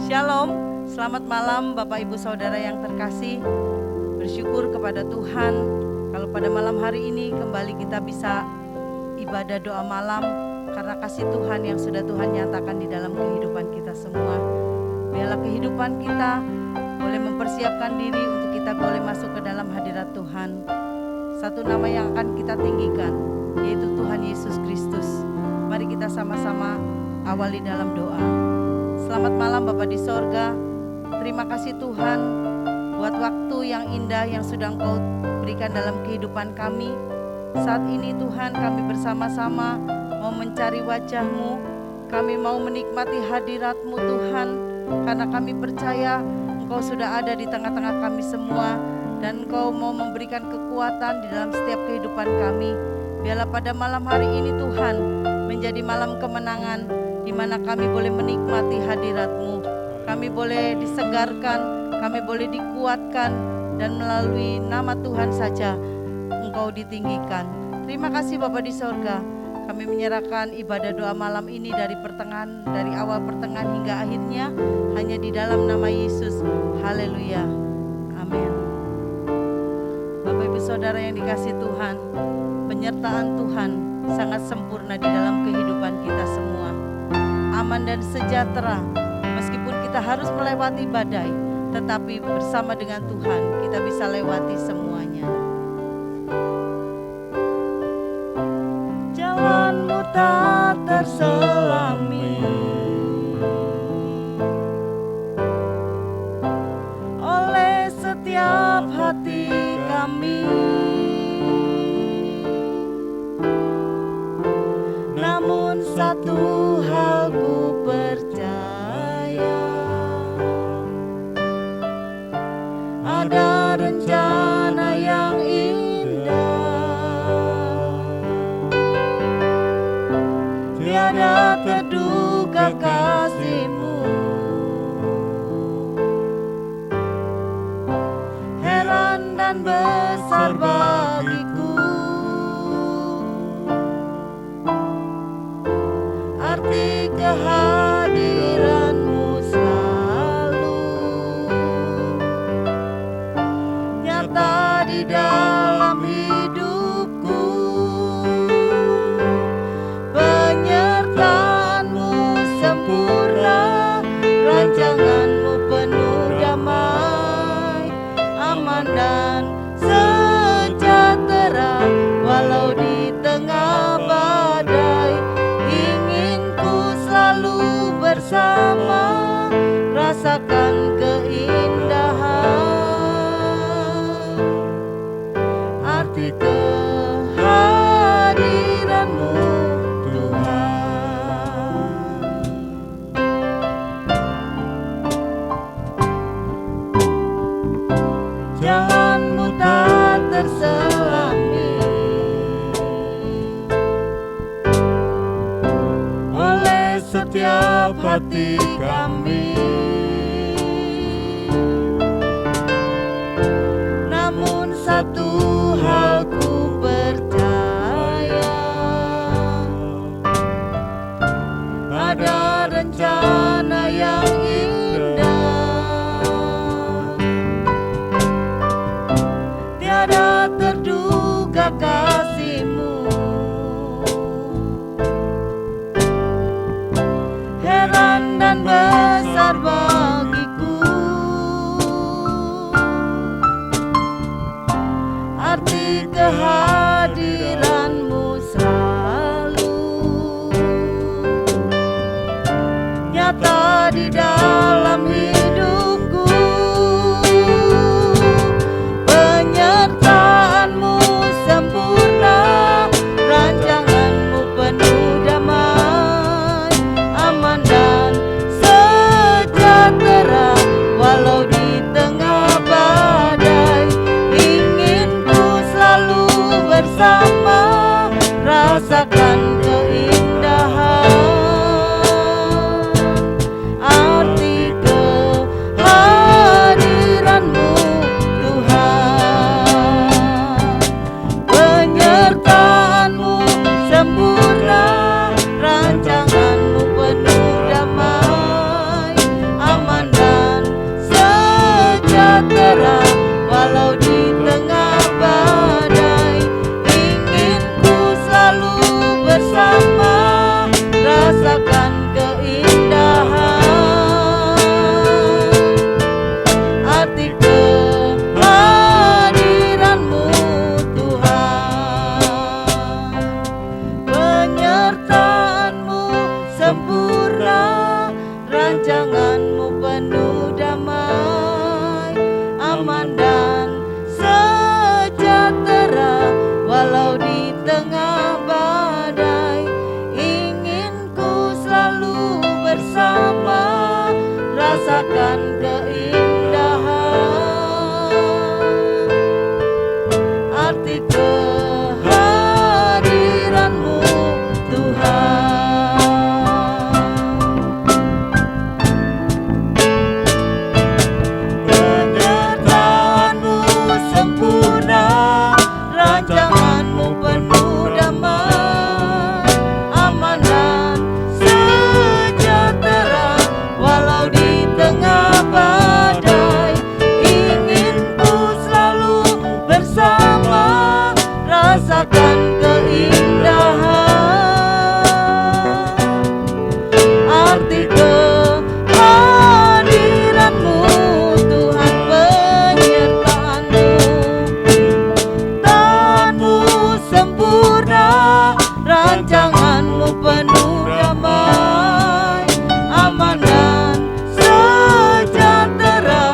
Shalom, selamat malam Bapak Ibu Saudara yang terkasih. Bersyukur kepada Tuhan kalau pada malam hari ini kembali kita bisa ibadah doa malam karena kasih Tuhan yang sudah Tuhan nyatakan di dalam kehidupan kita semua. Biarlah kehidupan kita boleh mempersiapkan diri untuk kita boleh masuk ke dalam hadirat Tuhan. Satu nama yang akan kita tinggikan yaitu Tuhan Yesus Kristus. Mari kita sama-sama awali dalam doa. Selamat malam Bapa di sorga. Terima kasih Tuhan buat waktu yang indah yang sudah Engkau berikan dalam kehidupan kami. Saat ini Tuhan kami bersama-sama mau mencari wajah-Mu. Kami mau menikmati hadirat-Mu Tuhan. Karena kami percaya Engkau sudah ada di tengah-tengah kami semua. Dan Engkau mau memberikan kekuatan di dalam setiap kehidupan kami. Biarlah pada malam hari ini Tuhan menjadi malam kemenangan, di mana kami boleh menikmati hadirat-Mu. Kami boleh disegarkan, kami boleh dikuatkan, dan melalui nama Tuhan saja Engkau ditinggikan. Terima kasih Bapa di sorga. Kami menyerahkan ibadah doa malam ini dari awal pertengahan hingga akhirnya hanya di dalam nama Yesus. Haleluya. Amin. Bapak Ibu Saudara yang dikasihi Tuhan, penyertaan Tuhan sangat sempurna di dalam kehidupan kita semua. Aman dan sejahtera, meskipun kita harus melewati badai, tetapi bersama dengan Tuhan kita bisa lewati semuanya. Jalanmu tak terselami oleh setiap hati kami. Namun satu hal ku percaya, ada rencana yang indah, tiada terduga kasih-Mu, heran dan besar bagiku. Arti kehadiran-Mu selalu nyata di dalam hidupku. Penyertaan-Mu sempurna, rancangan-Mu penuh damai, aman dan sejahtera walau di tengah badai. Bersama rasakan keindahan, arti kehadiran-Mu Tuhan. Jalan-Mu tak terselami setiap hati kami. Namun satu hal ku percaya, ada rencana yang indah, tiada terduga kasih-Mu, heran dan besar bagiku. Arti kehadiran-Mu selalu nyata di dalam hidupku. Penyertaan-Mu sempurna, rancangan-Mu penuh damai, aman dan sejahtera walau di tengah badai. Ingin ku selalu bersama, rasakan keindahan, arti kehadiran-Mu rancangan-Mu penuh damai, aman dan sejahtera walau di tengah badai. Ingin ku selalu bersama, rasakan keindahan arti kehadiran-Mu Tuhan. Penyertaan-Mu sempurna, rancangan-Mu penuh damai, aman dan sejahtera walau di tengah badai. Ingin ku selalu bersama, rasakan keindahan arti kehadiran-Mu Tuhan. Penyertaan-Mu, Tan-Mu sempurna, rancangan-Mu penuh damai, aman dan sejahtera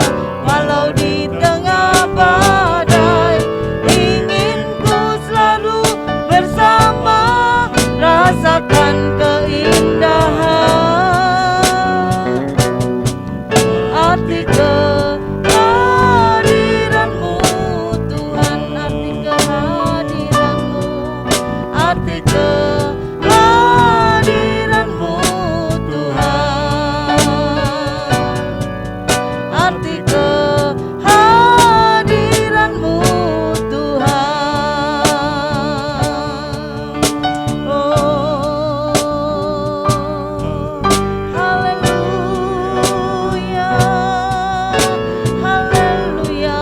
walau di tengah badai. Ingin ku selalu bersama, rasakan keindahan arti kehadiran-Mu Tuhan. Arti kehadiran-Mu, arti kehadiran-Mu Tuhan. Arti kehadiran-Mu Tuhan. Oh, haleluya, haleluya.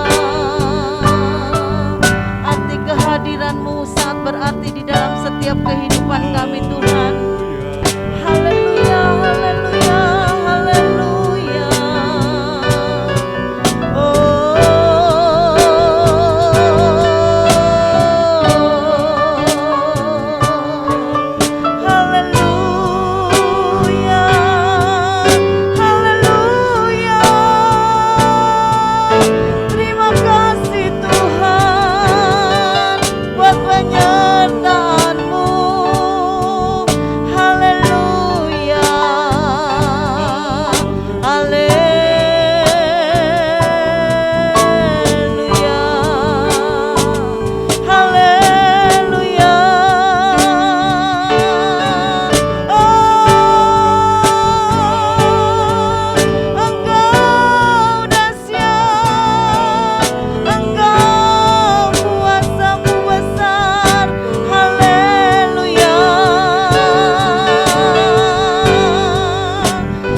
Arti kehadiran-Mu sangat berarti di dalam setiap kehidupan kami Tuhan. Haleluya, haleluya, haleluya. Haleluya, haleluya. Terima kasih Tuhan buat penyertaan-Mu. Haleluya, haleluya, haleluya. Engkau dahsyat, Engkau kuasa-Mu besar. Haleluya.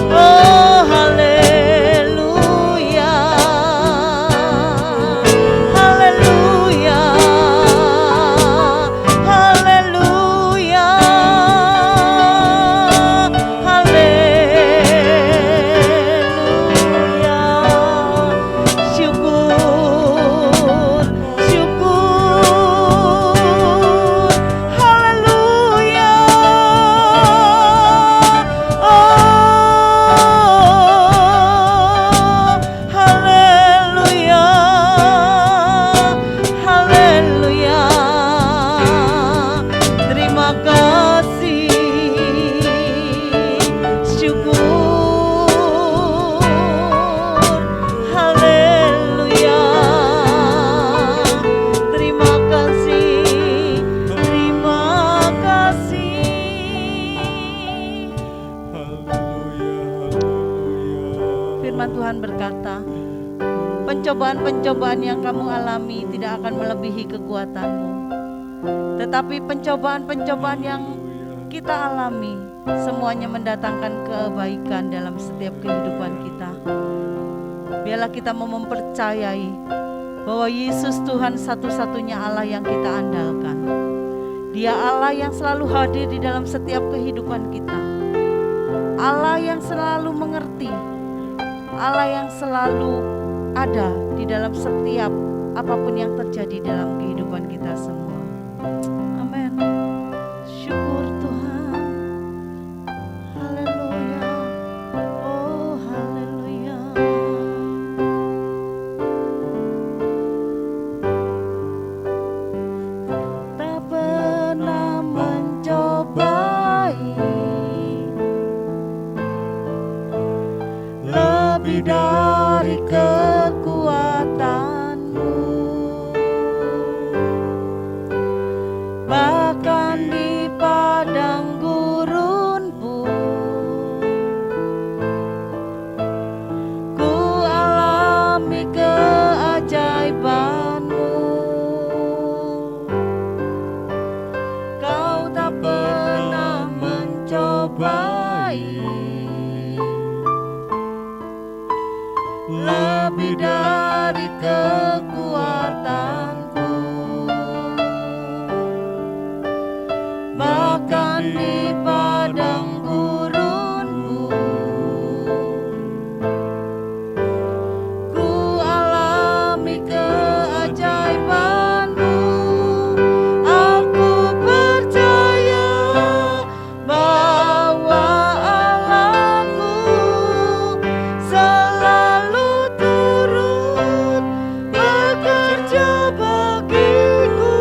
Oh, haleluya, haleluya, haleluya, haleluya. Syukur, syukur, haleluya. Oh, haleluya, haleluya. Terima kasih, syukur, haleluya. Terima kasih, terima kasih. Firman Tuhan berkata, pencobaan-pencobaan yang kamu alami tidak akan melebihi kekuatan-Mu. Tetapi pencobaan-pencobaan yang kita alami semuanya mendatangkan kebaikan dalam setiap kehidupan kita. Biarlah kita mau mempercayai bahwa Yesus Tuhan satu-satunya Allah yang kita andalkan. Dia Allah yang selalu hadir di dalam setiap kehidupan kita. Allah yang selalu mengerti, Allah yang selalu ada di dalam setiap apapun yang terjadi dalam kehidupan kita semua. Amin. Syukur Tuhan. Haleluya. Oh, lebih dari kekuatanmu. Bahkan di padang gurun pun ku alami keajaibanmu. Kau tak pernah mencobai lebih dari kekuatanku. Bahkan di padang gurunmu ku alami keajaibanmu. Aku percaya bahwa Allahku selalu turut bekerja bagiku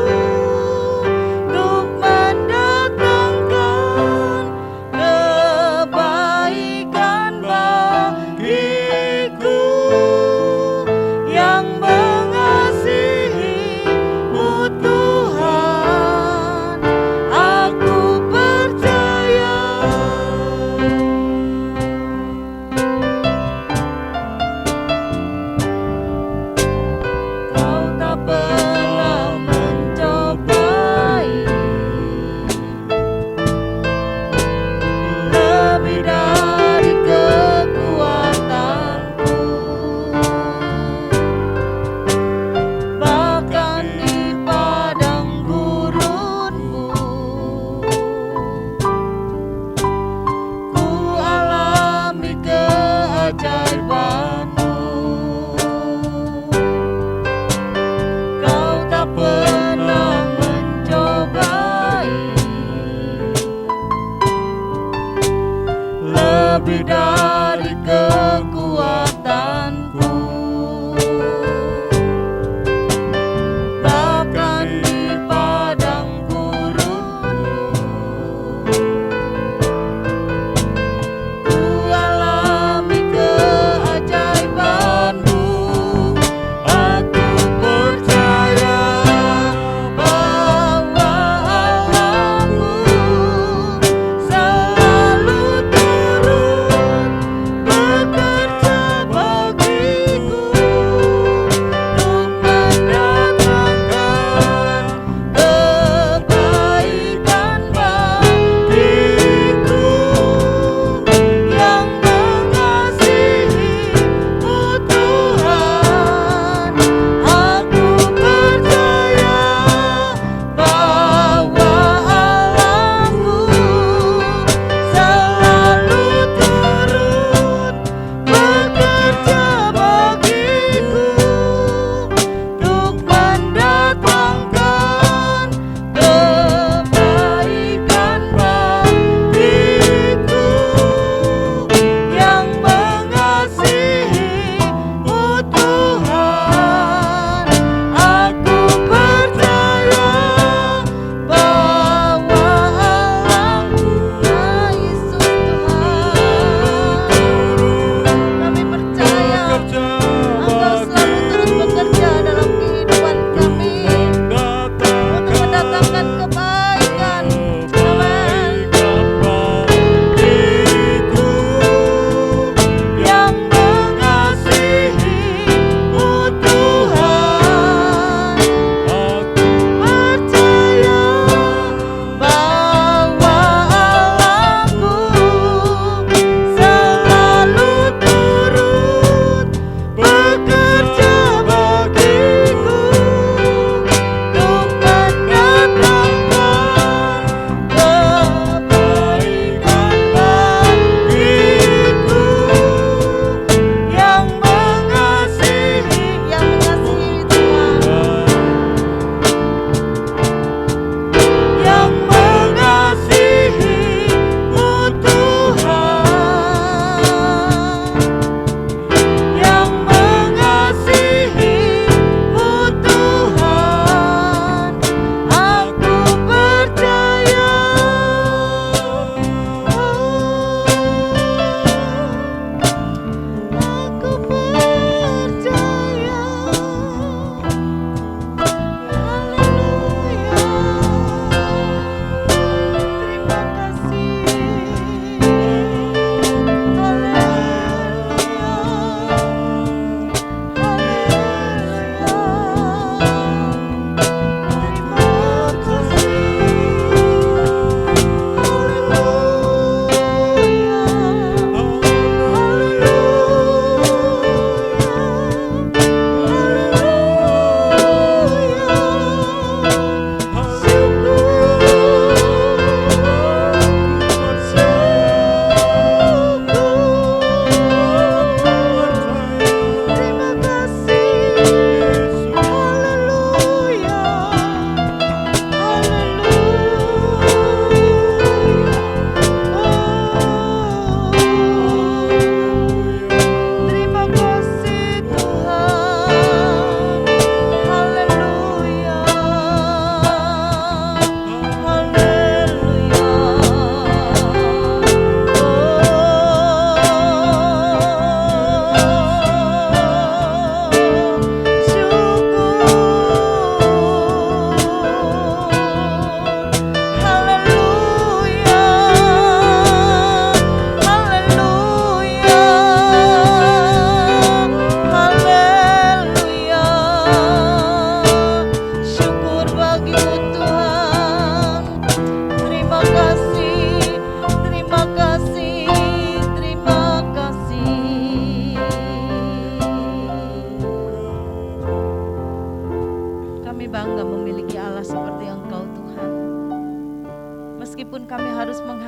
untuk mendatangkan kebaikan bagiku. Yang mengasihimu Tuhan, aku percaya. Kau tak pernah mencobai lebih dari kekuatanku. Bahkan di padang gurunmu ku alami keajaibanmu. Kau tak pernah mencobai lebih dari kekuatanku. Bahkan di padang gurunmu ku alami keajaibanmu.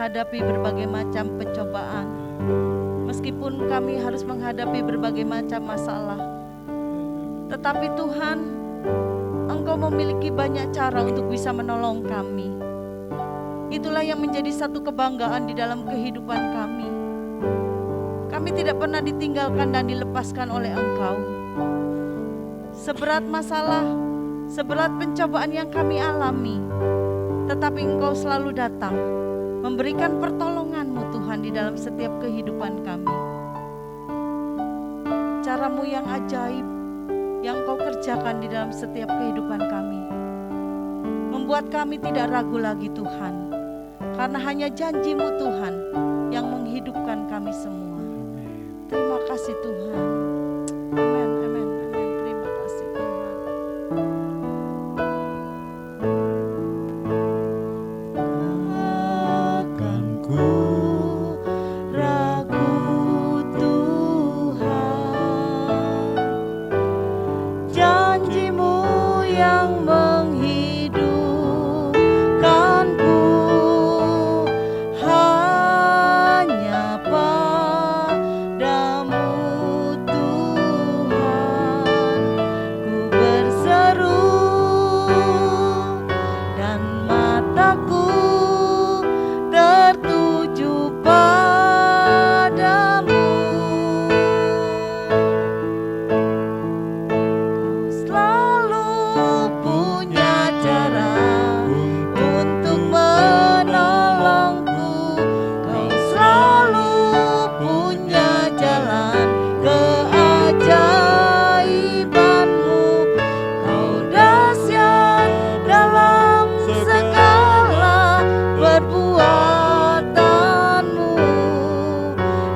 menghadapi berbagai macam pencobaan, meskipun kami harus menghadapi berbagai macam masalah, tetapi Tuhan, Engkau memiliki banyak cara untuk bisa menolong kami. Itulah yang menjadi satu kebanggaan di dalam kehidupan kami. Kami tidak pernah ditinggalkan dan dilepaskan oleh Engkau. Seberat masalah, seberat pencobaan yang kami alami, tetapi Engkau selalu datang, memberikan pertolongan-Mu Tuhan di dalam setiap kehidupan kami. Cara-Mu yang ajaib, yang Kau kerjakan di dalam setiap kehidupan kami, membuat kami tidak ragu lagi Tuhan, karena hanya janji-Mu Tuhan yang menghidupkan kami semua. Terima kasih Tuhan. Amin, amin, amin. Terima kasih Tuhan. Akan ku ragu Tuhan, janji-Mu yang menghidupkanku, hanya padamu Tuhan ku berseru, dan mataku tertuju padamu. Kau selalu punya cara untuk menolongku. Kau selalu punya jalan keajaiban-Mu. Kau dahsyat dalam segala perbuatan-Mu,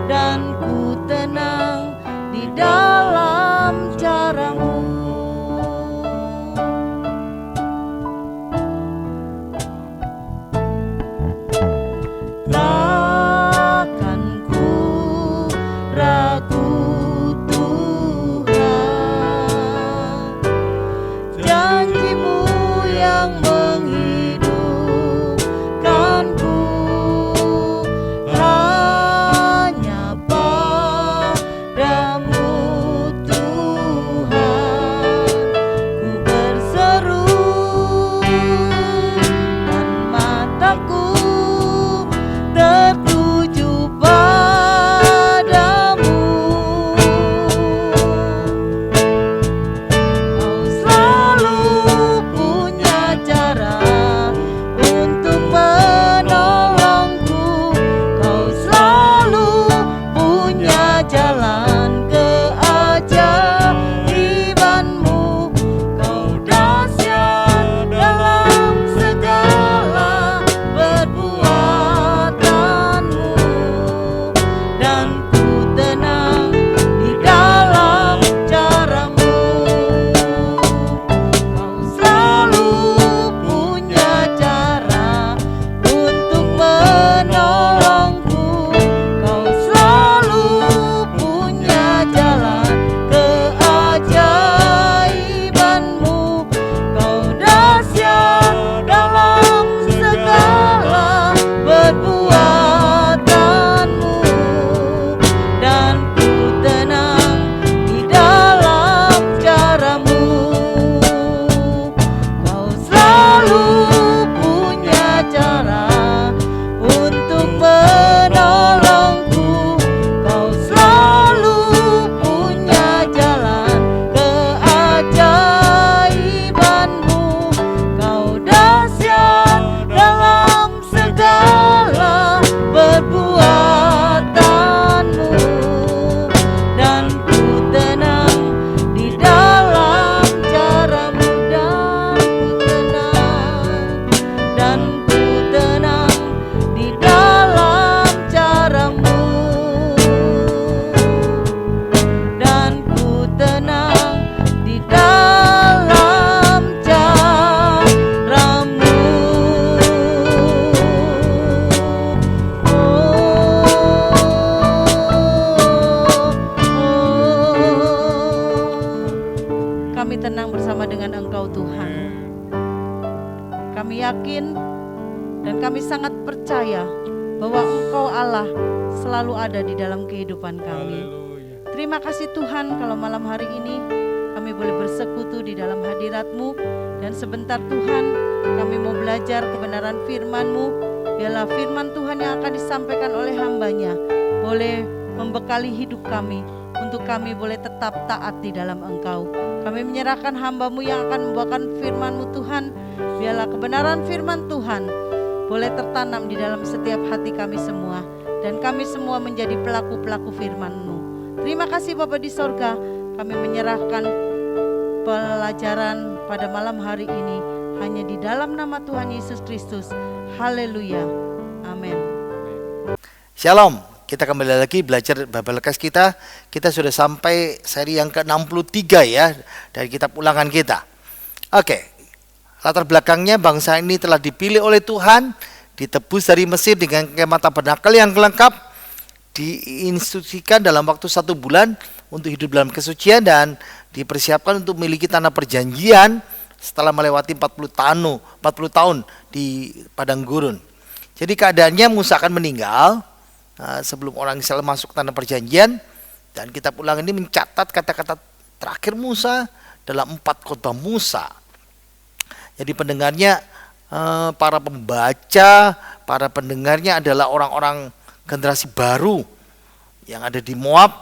dan ku tenang di dalam cara-Mu. Takkan ku ragu Tuhan, janji-Mu yang menghidupkanku, hanya padamu Tuhan ku berseru, dan mataku tertuju padamu. Kau selalu punya cara untuk menolongku. Kau selalu punya jalan keajaiban-Mu. Kau dahsyat dalam segala perbuatan-Mu, dan ku tenang di dalam cara-Mu. Kau selalu punya cara untuk menolongku. Kau selalu punya jalan keajaiban-Mu. Kau dahsyat dalam segala perbuatan-Mu, dan ku tenang di dalam cara-Mu. Kau selalu punya cara untuk menolongku. Kau selalu punya jalan keajaiban-Mu. Kau dahsyat dalam segala perbuatan-Mu, dan ku tenang di dalam cara-Mu. Dan ku tenang di dalam cara-Mu. Dan ku tenang di dalam cara-Mu. Kami tenang bersama dengan Engkau Tuhan. Kami yakin dan kami sangat percaya bahwa Engkau Allah selalu ada di dalam kehidupan kami. Terima kasih Tuhan kalau malam hari ini kami boleh bersekutu di dalam hadirat-Mu. Dan sebentar Tuhan, kami mau belajar kebenaran firman-Mu. Biarlah firman Tuhan yang akan disampaikan oleh hamba-Nya boleh membekali hidup kami, untuk kami boleh tetap taat di dalam Engkau. Kami menyerahkan hamba-Mu yang akan membawakan firman-Mu Tuhan. Biarlah kebenaran firman Tuhan boleh tertanam di dalam setiap hati kami semua, dan kami semua menjadi pelaku-pelaku firman-Mu. Terima kasih Bapa di sorga, kami menyerahkan pelajaran pada malam hari ini hanya di dalam nama Tuhan Yesus Kristus. Haleluya. Amin. Shalom. Kita kembali lagi belajar Bible Class kita. Kita sudah sampai seri yang ke-63 ya dari kitab Ulangan kita. Oke. Latar belakangnya, bangsa ini telah dipilih oleh Tuhan, ditebus dari Mesir dengan kemah tabernakel yang lengkap, diinstruksikan dalam waktu 1 bulan untuk hidup dalam kesucian, dan dipersiapkan untuk memiliki tanah perjanjian setelah melewati 40 tahun di padang gurun. Jadi keadaannya Musa akan meninggal sebelum orang Israel masuk tanah perjanjian, dan kitab Ulangan ini mencatat kata-kata terakhir Musa dalam 4 khotbah Musa. Jadi pendengarnya, para pembaca, para pendengarnya adalah orang-orang generasi baru yang ada di Moab,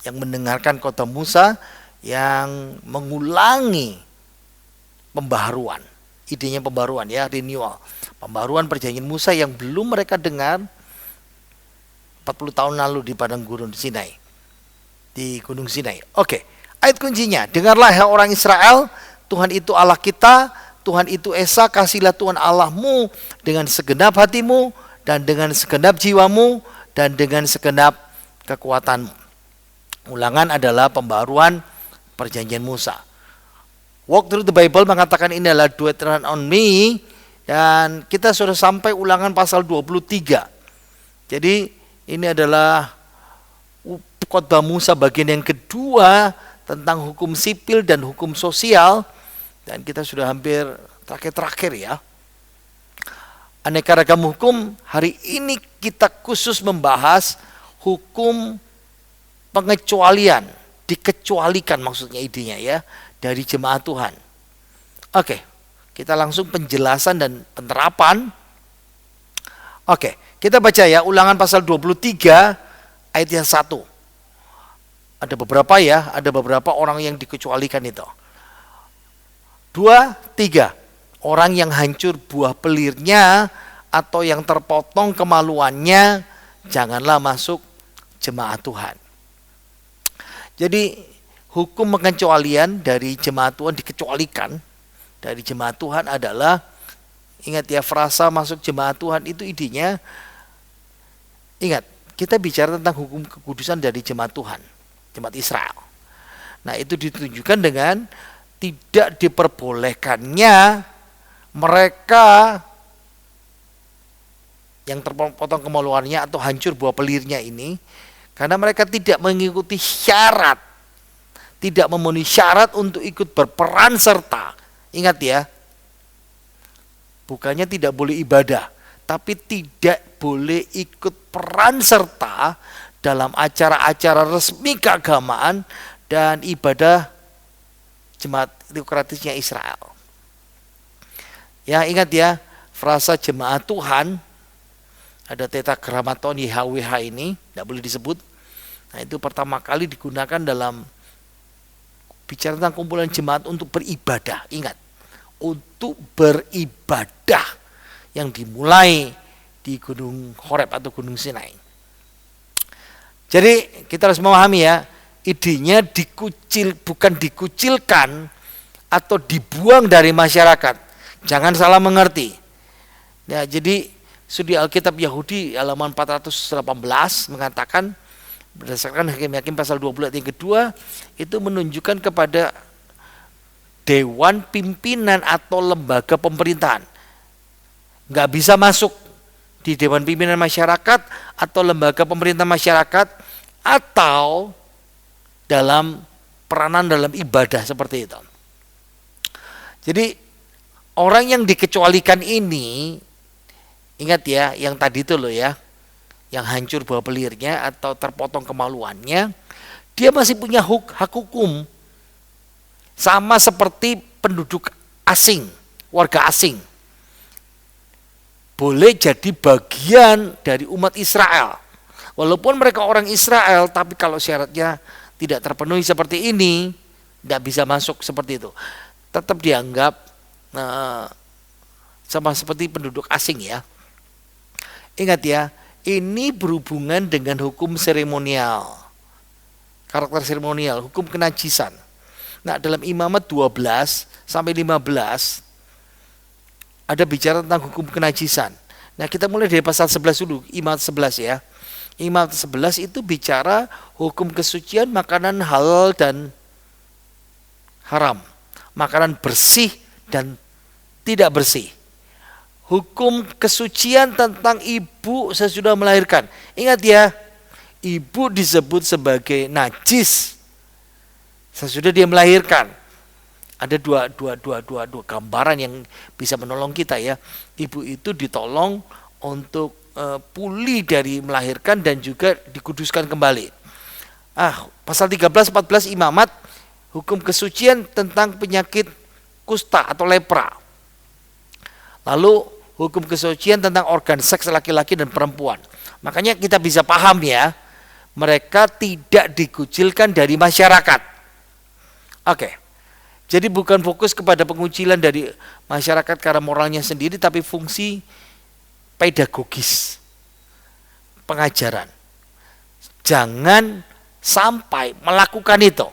yang mendengarkan khotbah Musa yang mengulangi pembaharuan. Idenya pembaharuan ya, renewal. Pembaharuan perjanjian Musa yang belum mereka dengar 40 tahun lalu di padang gurun Sinai, di gunung Sinai. Oke, ayat kuncinya, dengarlah hai orang Israel, Tuhan itu Allah kita, Tuhan itu Esa, kasihlah Tuhan Allahmu dengan segenap hatimu, dan dengan segenap jiwamu, dan dengan segenap kekuatanmu. Ulangan adalah pembaharuan perjanjian Musa. Walk through the Bible mengatakan ini adalah do it run on me, dan kita sudah sampai Ulangan pasal 23. Jadi ini adalah khotbah Musa bagian yang kedua tentang hukum sipil dan hukum sosial, dan kita sudah hampir terakhir ya. Aneka ragam hukum, hari ini kita khusus membahas hukum pengecualian, dikecualikan maksudnya idenya ya, dari jemaat Tuhan. Oke, kita langsung penjelasan dan penerapan. Oke, kita baca ya Ulangan pasal 23 ayat yang 1. Ada beberapa orang yang dikecualikan itu. 2, 3. Orang yang hancur buah pelirnya atau yang terpotong kemaluannya, janganlah masuk jemaat Tuhan. Jadi hukum pengecualian dari jemaat Tuhan, dikecualikan dari jemaat Tuhan adalah, ingat ya, frasa masuk jemaat Tuhan itu idenya, ingat, kita bicara tentang hukum kekudusan dari jemaat Tuhan, jemaat Israel. Nah, itu ditunjukkan dengan tidak diperbolehkannya mereka yang terpotong kemaluannya atau hancur buah pelirnya ini, karena mereka tidak mengikuti syarat, tidak memenuhi syarat untuk ikut berperan serta. Ingat ya, bukannya tidak boleh ibadah, tapi tidak boleh ikut peran serta dalam acara-acara resmi keagamaan dan ibadah jemaat teokratisnya Israel. Ya, ingat ya, frasa jemaat Tuhan, ada tetragramaton YHWH ini, tidak boleh disebut. Nah, itu pertama kali digunakan dalam bicara tentang kumpulan jemaat untuk beribadah. Ingat, untuk beribadah yang dimulai di Gunung Horeb atau Gunung Sinai. Jadi kita harus memahami ya, idenya bukan dikucilkan atau dibuang dari masyarakat. Jangan salah mengerti. Ya, jadi studi Alkitab Yahudi halaman 418 mengatakan, berdasarkan Hakim-Hakim pasal 20 ayat yang kedua, itu menunjukkan kepada dewan pimpinan atau lembaga pemerintahan. Nggak bisa masuk di dewan pimpinan masyarakat atau lembaga pemerintah masyarakat atau dalam peranan dalam ibadah seperti itu. Jadi orang yang dikecualikan ini, ingat ya, yang tadi itu loh ya, yang hancur buah pelirnya atau terpotong kemaluannya, dia masih punya hak hukum sama seperti penduduk asing, warga asing. Boleh jadi bagian dari umat Israel. Walaupun mereka orang Israel, tapi kalau syaratnya tidak terpenuhi seperti ini, tidak bisa masuk seperti itu. Tetap dianggap sama seperti penduduk asing ya. Ingat ya, ini berhubungan dengan hukum seremonial. Karakter seremonial, hukum kenajisan. Nah, dalam Imamat 12 sampai 15 ada bicara tentang hukum kenajisan. Nah, kita mulai dari pasal 11 dulu, Imamat 11 ya. Imamat 11 itu bicara hukum kesucian makanan halal dan haram. Makanan bersih dan tidak bersih. Hukum kesucian tentang ibu sesudah melahirkan. Ingat ya, ibu disebut sebagai najis sesudah dia melahirkan. Ada dua gambaran yang bisa menolong kita ya. Ibu itu ditolong untuk pulih dari melahirkan dan juga dikuduskan kembali. Pasal 13-14 Imamat, hukum kesucian tentang penyakit kusta atau lepra. Lalu hukum kesucian tentang organ seks laki-laki dan perempuan. Makanya kita bisa paham ya, mereka tidak dikucilkan dari masyarakat. Oke. Jadi bukan fokus kepada pengucilan dari masyarakat karena moralnya sendiri, tapi fungsi pedagogis, pengajaran. Jangan sampai melakukan itu.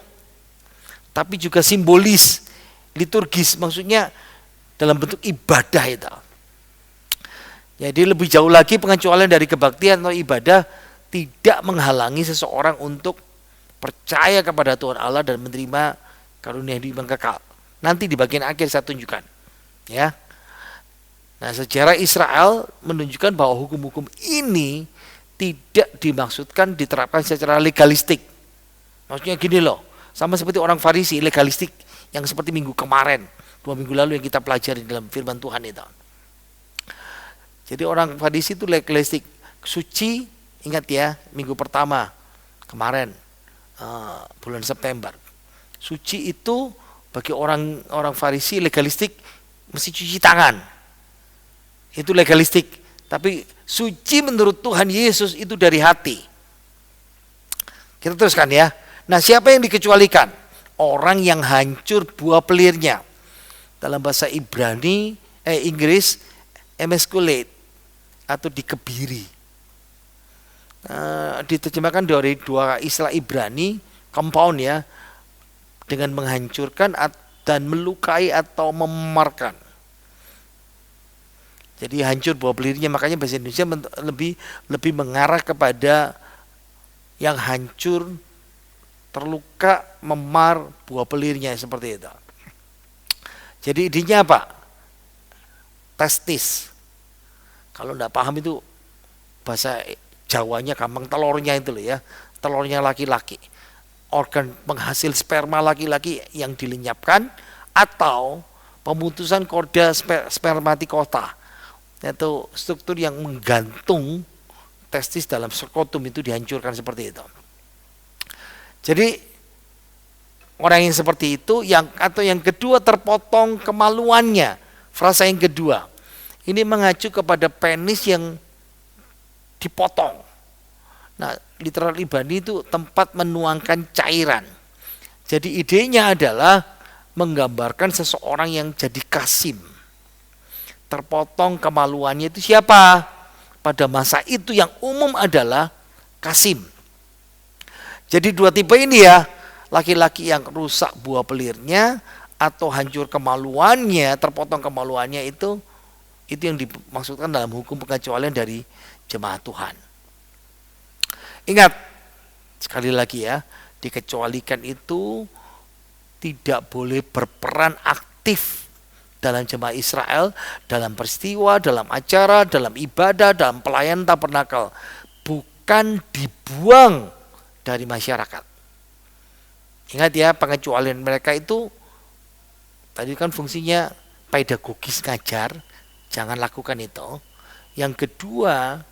Tapi juga simbolis, liturgis, maksudnya dalam bentuk ibadah itu. Jadi lebih jauh lagi, pengecualian dari kebaktian atau ibadah tidak menghalangi seseorang untuk percaya kepada Tuhan Allah dan menerima karunia hidup yang kekal. Nanti di bagian akhir saya tunjukkan. Ya. Nah, sejarah Israel menunjukkan bahwa hukum-hukum ini tidak dimaksudkan diterapkan secara legalistik. Maksudnya gini loh, sama seperti orang Farisi legalistik yang seperti minggu kemarin, 2 minggu lalu yang kita pelajari dalam firman Tuhan itu. Jadi orang Farisi itu legalistik, suci, ingat ya, minggu pertama kemarin bulan September. Suci itu bagi orang Farisi legalistik mesti cuci tangan. Itu legalistik. Tapi suci menurut Tuhan Yesus itu dari hati. Kita teruskan ya. Nah, siapa yang dikecualikan? Orang yang hancur buah pelirnya. Dalam bahasa Inggris emasculate atau dikebiri. Diterjemahkan dari dua istilah Ibrani, compound ya, dengan menghancurkan dan melukai atau mememarkan. Jadi hancur buah pelirnya, makanya bahasa Indonesia lebih mengarah kepada yang hancur, terluka, memar buah pelirnya seperti itu. Jadi idenya apa? Testis. Kalau enggak paham itu bahasa Jawanya gampang, telurnya itu loh ya. Telurnya laki-laki. Organ penghasil sperma laki-laki yang dilenyapkan atau pemutusan korda spermatikota. Itu struktur yang menggantung testis dalam skrotum itu dihancurkan seperti itu. Jadi orang yang seperti itu atau yang kedua terpotong kemaluannya. Frasa yang kedua. Ini mengacu kepada penis yang dipotong. Nah, literal Ibrani itu tempat menuangkan cairan. Jadi idenya adalah menggambarkan seseorang yang jadi kasim. Terpotong kemaluannya itu siapa? Pada masa itu yang umum adalah kasim. Jadi dua tipe ini ya, laki-laki yang rusak buah pelirnya atau hancur kemaluannya, terpotong kemaluannya itu yang dimaksudkan dalam hukum pengecualian dari jemaat Tuhan. Ingat, sekali lagi ya, dikecualikan itu tidak boleh berperan aktif dalam jemaat Israel, dalam peristiwa, dalam acara, dalam ibadah, dalam pelayanan tabernakel. Bukan dibuang dari masyarakat. Ingat ya, pengecualian mereka itu tadi kan fungsinya pedagogis, ngajar, jangan lakukan itu. Yang kedua,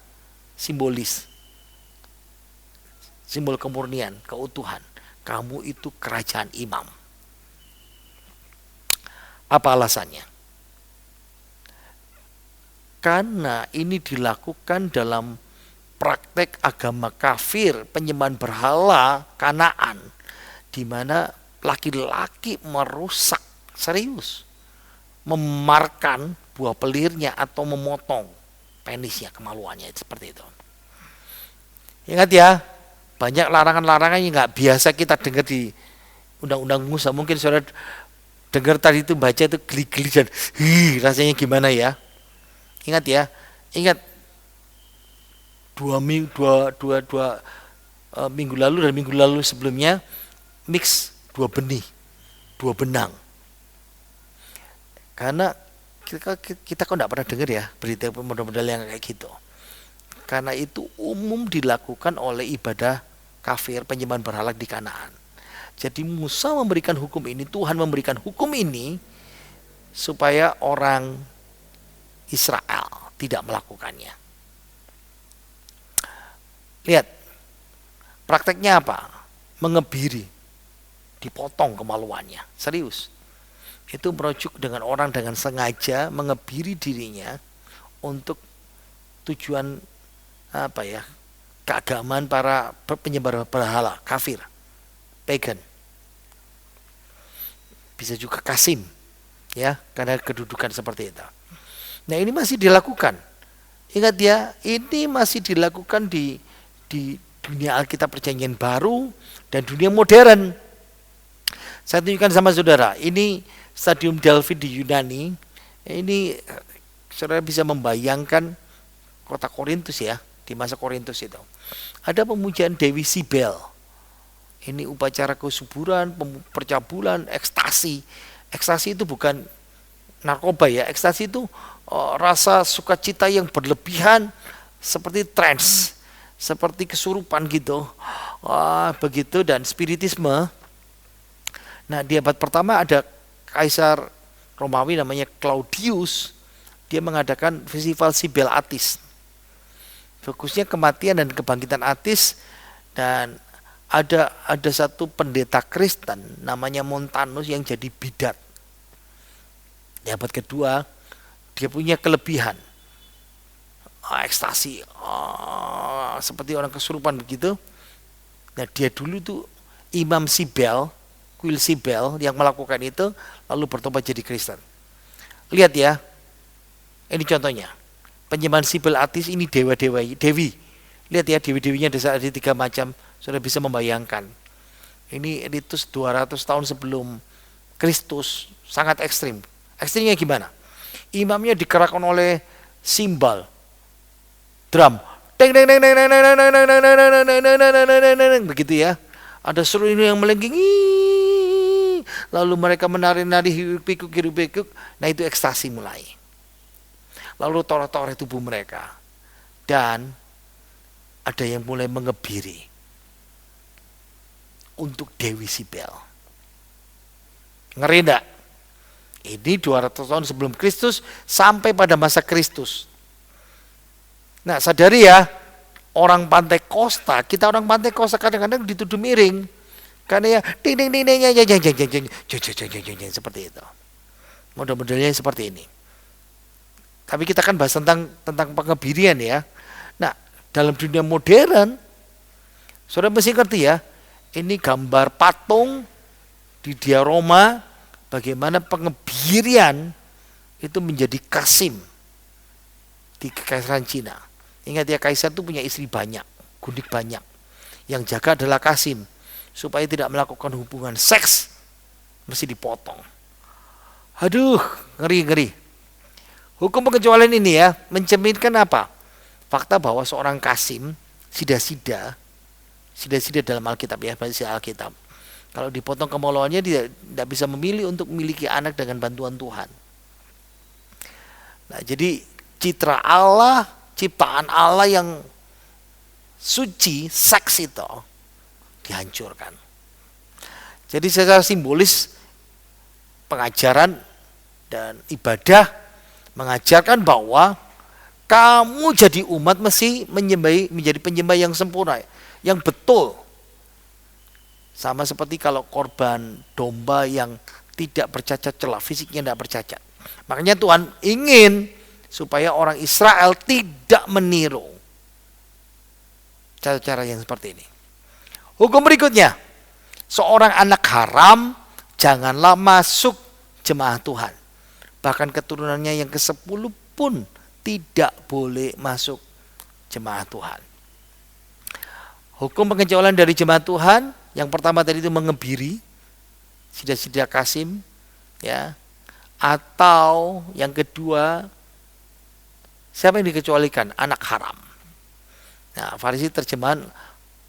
simbolis. simbol kemurnian, keutuhan. Kamu itu kerajaan imam. Apa alasannya? Karena ini dilakukan dalam praktek agama kafir, penyembahan berhala Kanaan, di mana laki-laki merusak serius, memarkan buah pelirnya atau memotong penisnya, kemaluannya seperti itu. Ingat ya, banyak larangan-larangan yang nggak biasa kita dengar di Undang-Undang Musa. Mungkin saudara dengar tadi itu, baca itu geli-geli dan rasanya gimana ya? Ingat ya, ingat dua minggu lalu dan minggu lalu sebelumnya mix dua benih, dua benang. Karena kita kok enggak pernah dengar ya berita model-model yang kayak gitu. Karena itu umum dilakukan oleh ibadah kafir, penyembahan berhala di Kanaan. Jadi Musa memberikan hukum ini, Tuhan memberikan hukum ini supaya orang Israel tidak melakukannya. Lihat, prakteknya apa? Mengebiri, dipotong kemaluannya, serius. Itu merujuk dengan orang dengan sengaja mengebiri dirinya untuk tujuan apa ya, keagamaan para penyembah berhala kafir, pagan. Bisa juga kasim, ya, karena kedudukan seperti itu. Nah, ini masih dilakukan. Ingat ya, ini masih dilakukan di dunia Alkitab Perjanjian Baru dan dunia modern. Saya tunjukkan sama saudara, ini Stadium Delphi di Yunani. Ini saudara bisa membayangkan kota Korintus ya, di masa Korintus itu. Ada pemujaan Dewi Sibel. Ini upacara kesuburan, percabulan, ekstasi. Ekstasi itu bukan narkoba ya, ekstasi itu rasa sukacita yang berlebihan, seperti trance, seperti kesurupan gitu. Begitu, dan spiritisme. Nah, di abad pertama ada kaisar Romawi namanya Claudius. Dia mengadakan festival Sibel Atis. Fokusnya kematian dan kebangkitan Atis. Dan ada satu pendeta Kristen namanya Montanus yang jadi bidat. Di abad kedua dia punya kelebihan, ekstasi, seperti orang kesurupan begitu. Nah, dia dulu tuh Imam Sibel, kuil Sibel yang melakukan itu, lalu bertobat jadi Kristen. Lihat ya, ini contohnya penyembahan Sibel Atis. Ini dewi. Lihat ya, dewi-dewinya ada 3 macam. Sudah bisa membayangkan. Ini ritus 200 tahun sebelum Kristus, sangat ekstrim. Ekstrimnya gimana? Imamnya digerakkan oleh simbal, drum, deng deng deng deng deng deng deng deng deng, begitu ya. Ada seru ini yang melengking, lalu mereka menari-nari, hiruk-pikuk. Nah, itu ekstasi mulai. Lalu toreh-toreh tubuh mereka, dan ada yang mulai mengebiri untuk Dewi Sibel. Ngeri enggak? Ini 200 tahun sebelum Kristus sampai pada masa Kristus. Nah, sadari ya, orang Pantai Costa, kita orang Pantai Costa kadang-kadang dituduh miring. Karena ya ding ding ding seperti itu. Model-modelnya seperti ini. Tapi kita kan bahas tentang pengebirian ya. Nah, dalam dunia modern, saudara mesti ngerti ya, ini gambar patung di diorama bagaimana pengebirian itu menjadi kasim di kekaisaran Cina. Ingat ya, kaisar itu punya istri banyak, gundik banyak. Yang jaga adalah kasim, supaya tidak melakukan hubungan seks, mesti dipotong. Aduh, ngeri. Hukum pengecualian ini ya mencerminkan apa? Fakta bahwa seorang kasim, sida-sida dalam Alkitab ya, bahasa Alkitab. Kalau dipotong kemaluannya, dia tidak bisa memilih untuk memiliki anak dengan bantuan Tuhan. Nah, jadi citra Allah, ciptaan Allah yang suci, seks itu dihancurkan. Jadi secara simbolis pengajaran dan ibadah mengajarkan bahwa kamu jadi umat mesti menjadi penyembah yang sempurna. yang betul. Sama seperti kalau korban domba yang tidak bercacat celah, fisiknya tidak bercacat. Makanya Tuhan ingin supaya orang Israel tidak meniru cara-cara yang seperti ini. Hukum berikutnya, seorang anak haram janganlah masuk jemaah Tuhan. Bahkan keturunannya yang ke-10 pun tidak boleh masuk jemaah Tuhan. Hukum pengecualian dari jemaah Tuhan, yang pertama tadi itu mengebiri, sida-sida Kasim, ya. Atau yang kedua, siapa yang dikecualikan? Anak haram. Nah, Farisi terjemahan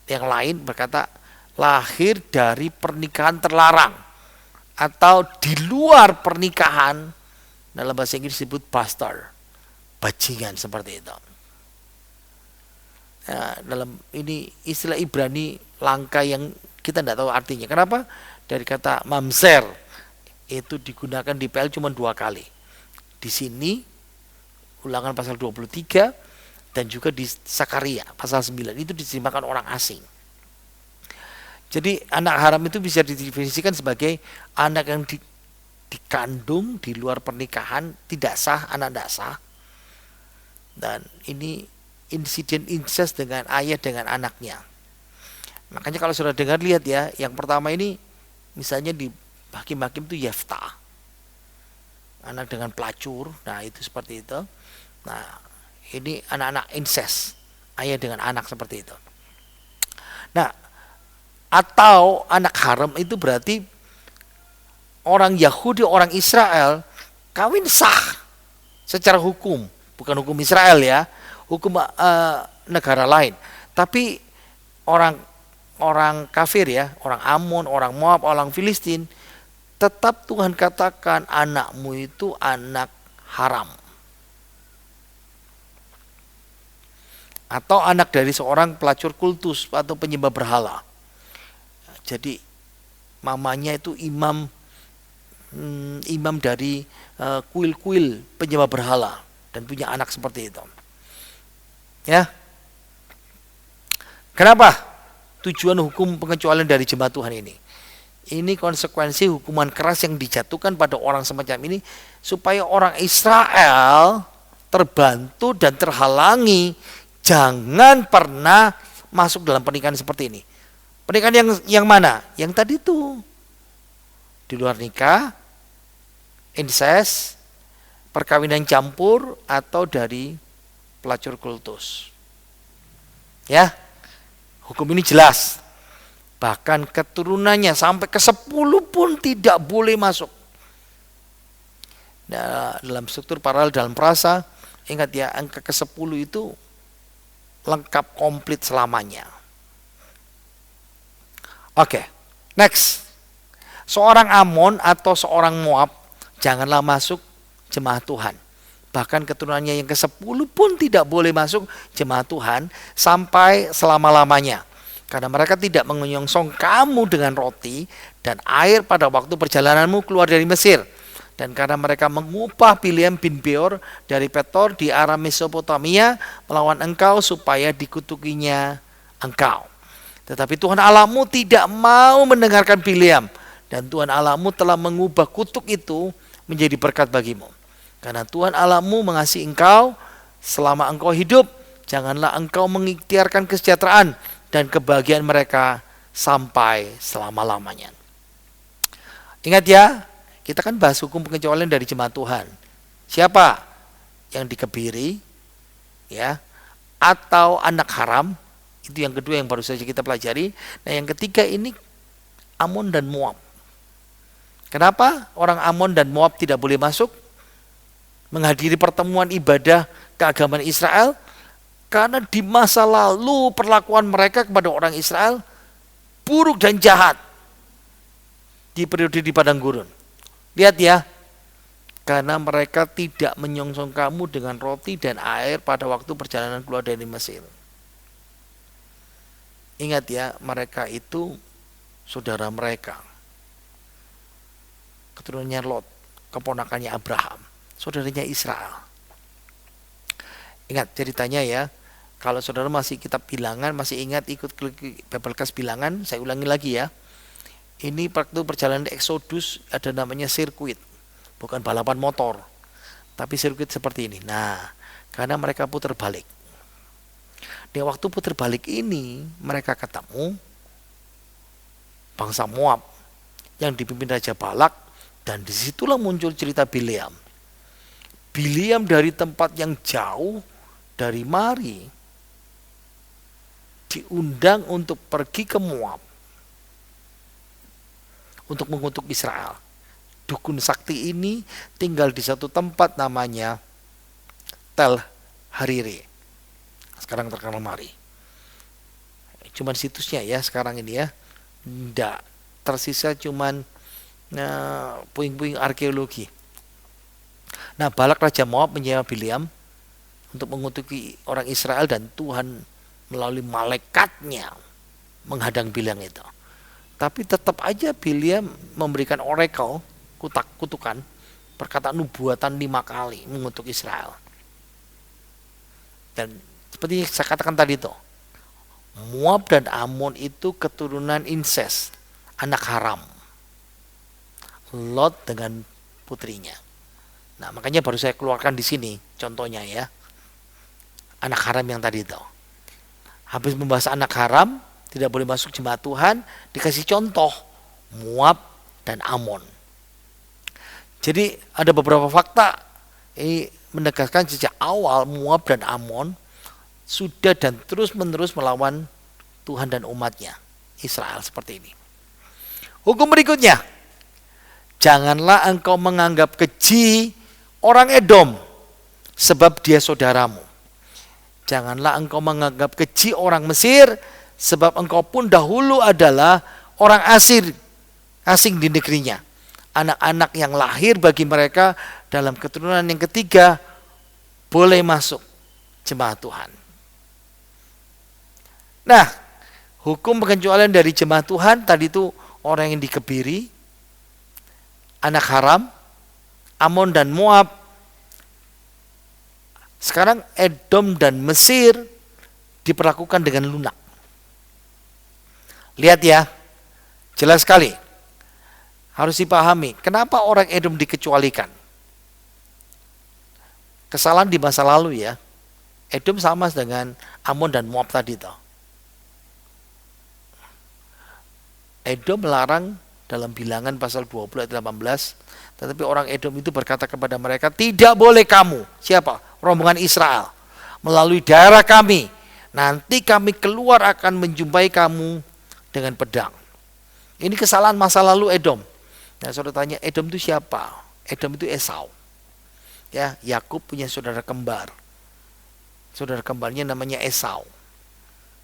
yang lain berkata lahir dari pernikahan terlarang atau di luar pernikahan, dalam bahasa Inggris disebut bastard, bajingan seperti itu. Nah, dalam ini istilah Ibrani langka yang kita tidak tahu artinya. Kenapa? Dari kata mamzer itu digunakan di PL cuma 2 kali. Di sini Ulangan pasal 23 dan juga di Sakaria pasal 9 itu diterjemahkan orang asing. Jadi anak haram itu bisa didefinisikan sebagai anak yang dikandung di luar pernikahan, tidak sah, anak tidak sah. Dan ini insiden incest dengan ayah dengan anaknya. Makanya kalau sudah dengar, lihat ya, yang pertama ini misalnya di hakim-hakim itu Yefta, anak dengan pelacur, nah itu seperti itu. Nah ini anak-anak incest, ayah dengan anak seperti itu. Nah, atau anak haram itu berarti orang Yahudi, orang Israel kawin sah secara hukum, bukan hukum Israel ya, hukum negara lain. Tapi orang kafir ya, orang Amon, orang Moab, orang Filistin, tetap Tuhan katakan anakmu itu anak haram. Atau anak dari seorang pelacur kultus atau penyembah berhala. Jadi mamanya itu imam dari kuil-kuil penyembah berhala dan punya anak seperti itu. Ya. Kenapa tujuan hukum pengecualian dari jemaat Tuhan ini? Ini konsekuensi hukuman keras yang dijatuhkan pada orang semacam ini supaya orang Israel terbantu dan terhalangi jangan pernah masuk dalam pernikahan seperti ini. Pernikahan yang mana? Yang tadi itu di luar nikah, incest, perkawinan campur atau dari pelacur kultus. Ya, hukum ini jelas. Bahkan keturunannya sampai ke-10 pun tidak boleh masuk. Nah, dalam struktur paralel dalam prasa, ingat ya, angka ke-10 itu lengkap komplit selamanya. Oke, next. Seorang Amon atau seorang Moab janganlah masuk jemaah Tuhan. Bahkan keturunannya yang ke-10 pun tidak boleh masuk jemaah Tuhan sampai selama-lamanya. Karena mereka tidak menyongsong kamu dengan roti dan air pada waktu perjalananmu keluar dari Mesir. Dan karena mereka mengupah Bileam bin Beor dari Petor di arah Mesopotamia melawan engkau supaya dikutukinya engkau. Tetapi Tuhan Allahmu tidak mau mendengarkan Bileam. Dan Tuhan Allahmu telah mengubah kutuk itu menjadi berkat bagimu. Karena Tuhan Allahmu mengasihi engkau selama engkau hidup. Janganlah engkau mengikhtiarkan kesejahteraan dan kebahagiaan mereka sampai selama-lamanya. Ingat ya, kita kan bahas hukum pengecualian dari jemaat Tuhan. Siapa yang dikebiri, ya, atau anak haram, itu yang kedua yang baru saja kita pelajari. Nah yang ketiga ini Amon dan Moab. Kenapa orang Amon dan Moab tidak boleh masuk menghadiri pertemuan ibadah keagamaan Israel? Karena di masa lalu perlakuan mereka kepada orang Israel buruk dan jahat di periode di padang gurun. Lihat ya, karena mereka tidak menyongsong kamu dengan roti dan air pada waktu perjalanan keluar dari Mesir. Ingat ya, mereka itu saudara mereka, keturunannya Lot, keponakannya Abraham, saudaranya Israel. Ingat ceritanya ya, Kalau saudara masih kitab Bilangan, masih ingat ikut Bible Class Bilangan, saya ulangi lagi ya. Ini waktu perjalanan di Exodus ada namanya sirkuit, bukan balapan motor, tapi sirkuit seperti ini. Nah, karena mereka putar balik. Di waktu putar balik ini, mereka ketemu bangsa Moab yang dipimpin Raja Balak, dan disitulah muncul cerita Bileam. Bileam dari tempat yang jauh dari Mari diundang untuk pergi ke Moab untuk mengutuk Israel. Dukun sakti ini tinggal di satu tempat namanya Tel Hariri. Sekarang terkenal Mari. Cuman situsnya ya sekarang ini ya. Nggak tersisa cuman puing-puing arkeologi. Nah, Balak Raja Moab menyewa Bileam untuk mengutuki orang Israel, dan Tuhan melalui malaikatnya menghadang Bileam itu. Tapi tetap aja Bileam memberikan oracle, kutukan, perkataan nubuatan 5 kali mengutuk Israel. Dan seperti saya katakan tadi itu, Moab dan Amon itu keturunan incest, anak haram. Lot dengan putrinya. Nah, makanya baru saya keluarkan di sini contohnya ya. Anak haram yang tadi itu. Habis membahas anak haram, tidak boleh masuk jemaat Tuhan, dikasih contoh Moab dan Amon. Jadi ada beberapa fakta ini menegaskan sejak awal Moab dan Amon sudah dan terus-menerus melawan Tuhan dan umatnya Israel seperti ini. Hukum berikutnya, janganlah engkau menganggap keji orang Edom sebab dia saudaramu. Janganlah engkau menganggap keji orang Mesir sebab engkau pun dahulu adalah orang asing di negerinya. Anak-anak yang lahir bagi mereka dalam keturunan yang ketiga boleh masuk jemaat Tuhan. Nah, hukum pengecualian dari jemaat Tuhan tadi itu orang yang dikebiri, anak haram, Amon dan Moab. Sekarang Edom dan Mesir diperlakukan dengan lunak. Lihat ya, jelas sekali. Harus dipahami, kenapa orang Edom dikecualikan? Kesalahan di masa lalu ya. Edom sama dengan Amon dan Moab tadi toh. Edom melarang dalam Bilangan pasal 20 ayat 18, tetapi orang Edom itu berkata kepada mereka, tidak boleh kamu, siapa? Rombongan Israel, melalui daerah kami. Nanti kami keluar akan menjumpai kamu dengan pedang. Ini kesalahan masa lalu Edom. Nah, saudara tanya, Edom itu siapa? Edom itu Esau. Ya, Yakub punya saudara kembar. Saudara kembarnya namanya Esau.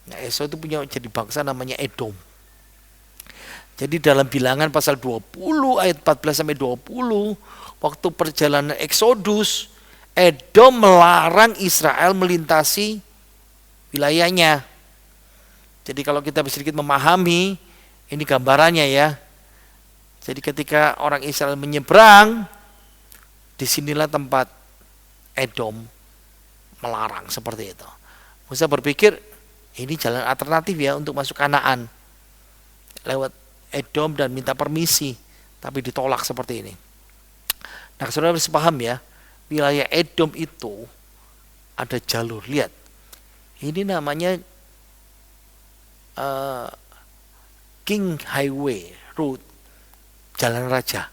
Nah, Esau itu punya jadi bangsa namanya Edom. Jadi dalam Bilangan pasal 20 ayat 14 sampai 20, waktu perjalanan Exodus, Edom melarang Israel melintasi wilayahnya. Jadi kalau kita sedikit memahami, ini gambarannya ya. Jadi ketika orang Israel menyeberang, disinilah tempat Edom melarang seperti itu. Musa berpikir ini jalan alternatif ya untuk masuk Kanaan, lewat Edom dan minta permisi, tapi ditolak seperti ini. Nah, saudara harus paham ya, wilayah Edom itu ada jalur. Lihat, ini namanya King Highway Road, jalan raja,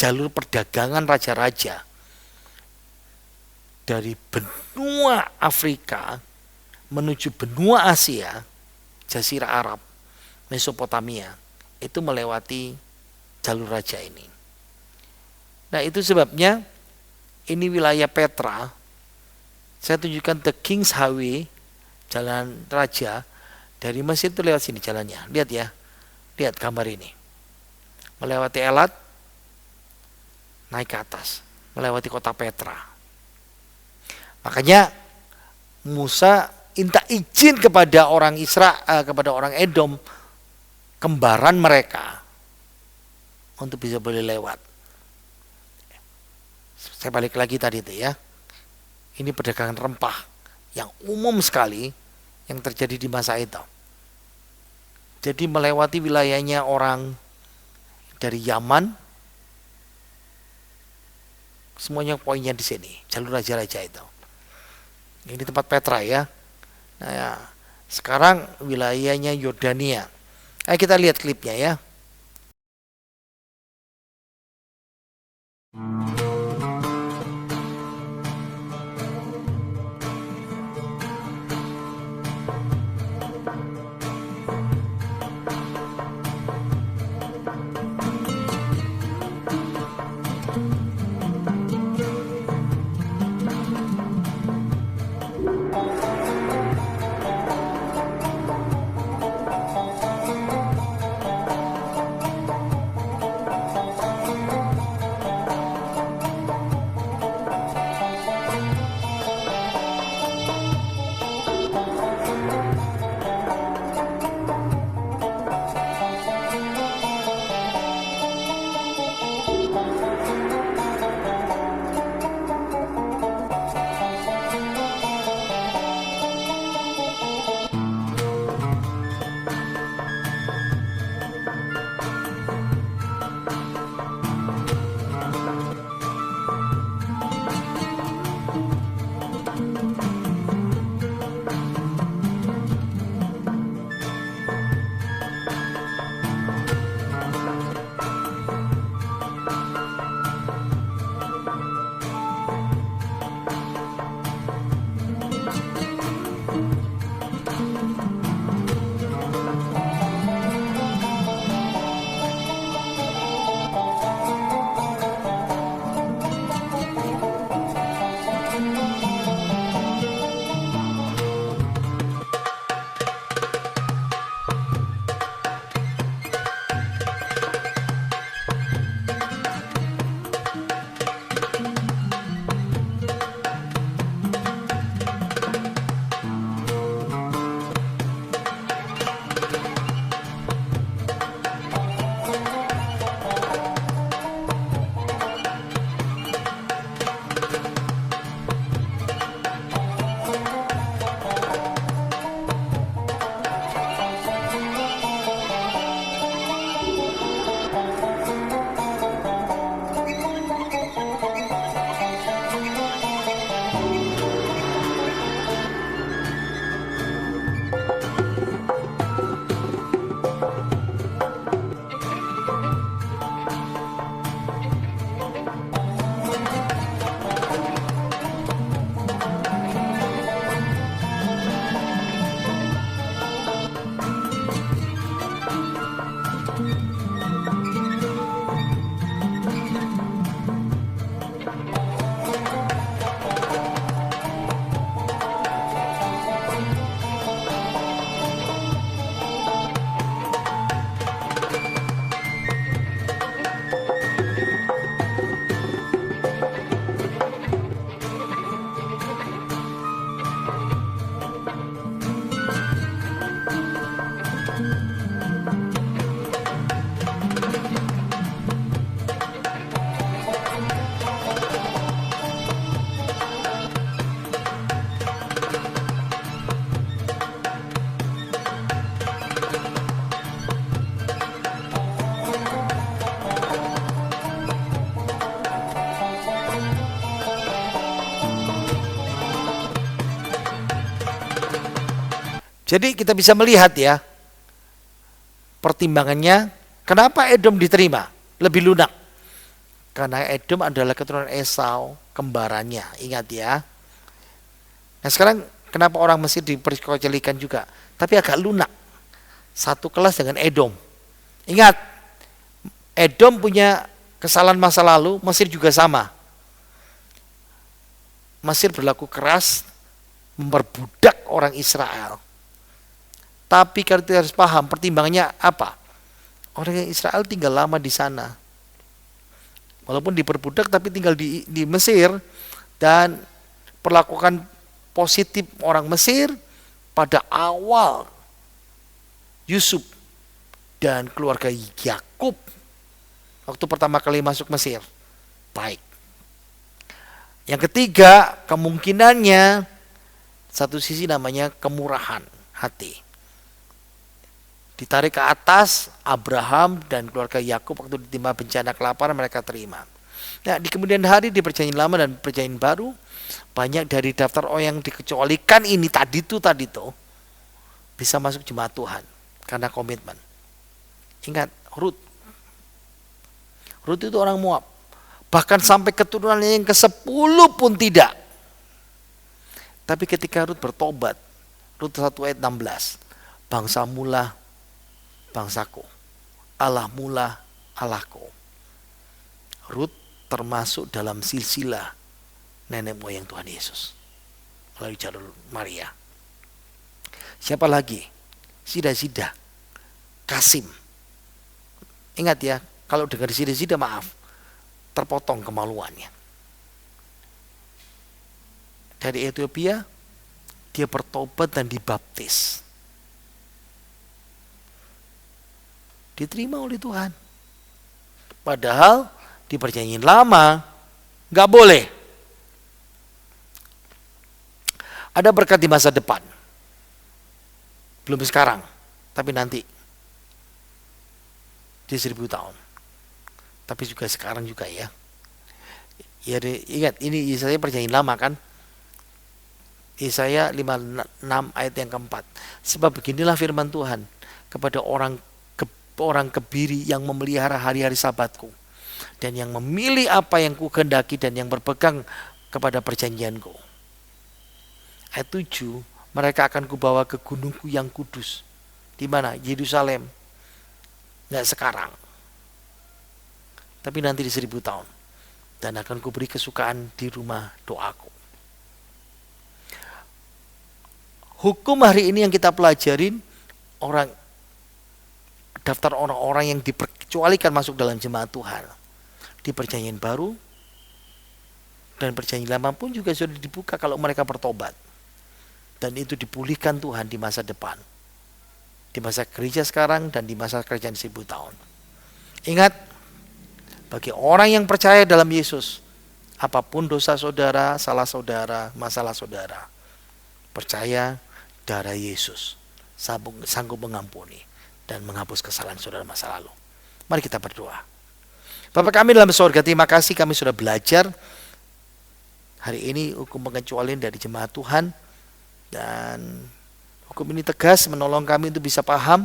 jalur perdagangan raja-raja dari benua Afrika menuju benua Asia, Jazirah Arab, Mesopotamia, itu melewati jalur raja ini. Nah, itu sebabnya ini wilayah Petra. Saya tunjukkan the King's Highway, jalan raja dari Mesir itu lewat sini jalannya. Lihat ya, lihat gambar ini. Melewati Elat, naik ke atas, melewati kota Petra. Makanya Musa minta izin kepada orang Israel, kepada orang Edom, kembaran mereka, untuk bisa boleh lewat. Saya balik lagi tadi itu ya. Ini perdagangan rempah yang umum sekali yang terjadi di masa itu. Jadi melewati wilayahnya orang dari Yaman, semuanya poinnya di sini, jalur raja-raja itu. Ini tempat Petra ya. Nah, ya. Sekarang wilayahnya Yordania. Ayo kita lihat klipnya ya. Jadi kita bisa melihat ya, pertimbangannya kenapa Edom diterima lebih lunak. Karena Edom adalah keturunan Esau, kembarannya, ingat ya. Nah sekarang kenapa orang Mesir diperkecilkan juga, tapi agak lunak. Satu kelas dengan Edom. Ingat, Edom punya kesalahan masa lalu, Mesir juga sama. Mesir berlaku keras, memperbudak orang Israel. Tapi kalau kita harus paham pertimbangannya apa? Orang Israel tinggal lama di sana. Walaupun diperbudak tapi tinggal di Mesir, dan perlakukan positif orang Mesir pada awal Yusuf dan keluarga Yakub waktu pertama kali masuk Mesir. Baik. Yang ketiga, kemungkinannya Satu sisi namanya kemurahan hati. Ditarik ke atas, Abraham dan keluarga Yakub waktu ditimpa bencana kelaparan mereka terima. Nah, di kemudian hari di Perjanjian Lama dan Perjanjian Baru, banyak dari daftar orang yang dikecualikan ini tadi tuh bisa masuk jemaat Tuhan karena komitmen. Ingat, Rut itu orang Moab. Bahkan sampai keturunannya yang ke-10 pun tidak. Tapi ketika Rut bertobat, Rut 1 ayat 16, bangsamulah bangsaku, Allahmulah Allahku. Rut termasuk dalam silsilah nenek moyang Tuhan Yesus melalui jalur Maria. Siapa lagi? Sida, Kasim. Ingat ya, kalau dengar Sida, maaf, terpotong kemaluannya. Dari Ethiopia, dia bertobat dan dibaptis. Diterima oleh Tuhan. Padahal di Perjanjian Lama nggak boleh. Ada berkat di masa depan. Belum sekarang, tapi nanti. Di 1000 tahun. Tapi juga sekarang juga ya. Ya ingat, ini Yesaya Perjanjian Lama kan. Yesaya 56 ayat yang keempat. Sebab beginilah firman Tuhan kepada orang kebiri yang memelihara hari-hari sabatku, dan yang memilih apa yang kukehendaki dan yang berpegang kepada perjanjianku. Ayat 7, mereka akan kubawa ke gunungku yang kudus. Di mana? Yerusalem. Nggak sekarang, tapi nanti di 1000 tahun. Dan akan kuberi kesukaan di rumah doaku. Hukum hari ini yang kita pelajarin, daftar orang-orang yang diperkecualikan masuk dalam jemaat Tuhan. Di Perjanjian Baru dan Perjanjian Lama pun juga sudah dibuka kalau mereka bertobat. Dan itu dipulihkan Tuhan di masa depan. Di masa gereja sekarang dan di masa kerajaan 1000 tahun. Ingat, bagi orang yang percaya dalam Yesus, apapun dosa saudara, salah saudara, masalah saudara, percaya darah Yesus sanggup mengampuni dan menghapus kesalahan saudara masa lalu. Mari kita berdoa. Bapa kami dalam surga, terima kasih kami sudah belajar hari ini hukum pengecualian dari jemaat Tuhan. Dan hukum ini tegas menolong kami untuk bisa paham.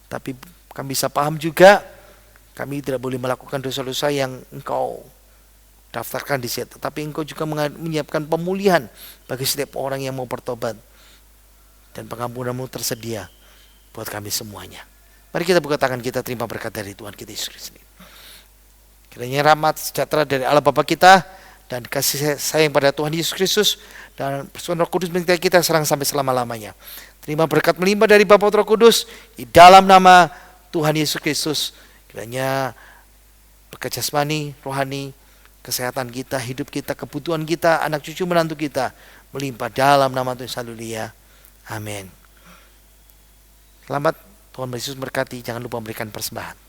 Tapi kami bisa paham juga, kami tidak boleh melakukan dosa-dosa yang Engkau daftarkan di situ. Tapi Engkau juga menyiapkan pemulihan bagi setiap orang yang mau bertobat. Dan pengampunan-Mu tersedia buat kami semuanya. Mari kita buka tangan kita, terima berkat dari Tuhan kita Yesus Kristus. Kiranya rahmat sejahtera dari Allah Bapa kita dan kasih sayang pada Tuhan Yesus Kristus dan persekutuan Roh Kudus menyertai kita serang sampai selama-lamanya. Terima berkat melimpah dari Bapa Roh Kudus di dalam nama Tuhan Yesus Kristus. Kiranya berkat jasmani, rohani, kesehatan kita, hidup kita, kebutuhan kita, anak cucu menantu kita melimpah dalam nama Tuhan Yesus. Haleluya. Amin. Selamat, Tuhan Yesus berkati. Jangan lupa memberikan persembahan.